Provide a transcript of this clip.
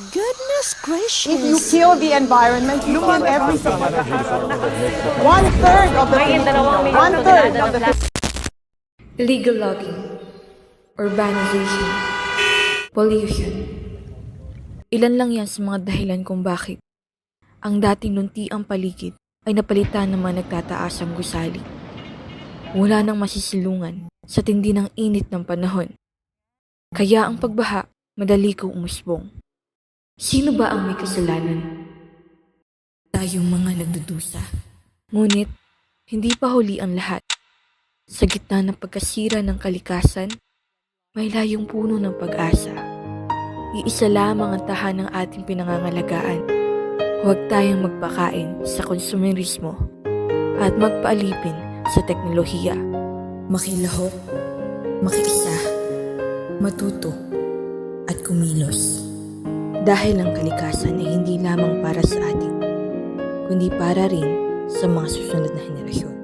Goodness gracious. If you kill the environment, you kill everything. One-third of the Illegal logging, urbanization, pollution. Ilan lang yan sa mga dahilan kung bakit ang dating luntiang paligid ay napalitan ng mga nagtataasang gusali. Wala nang masisilungan sa tindi ng init ng panahon. Kaya ang pagbaha, madali kong umusbong. Sino ba ang may kasalanan? Tayong mga nagdudusa. Ngunit, hindi pa huli ang lahat. Sa gitna ng pagkasira ng kalikasan, may layong puno ng pag-asa. Iisa lamang ang tahan ng ating pinangangalagaan. Huwag tayong magpakain sa konsumerismo at magpaalipin sa teknolohiya. Makilahok, makiisa, matuto, at kumilos. Dahil ang kalikasan ay hindi lamang para sa atin, kundi para rin sa mga susunod na henerasyon.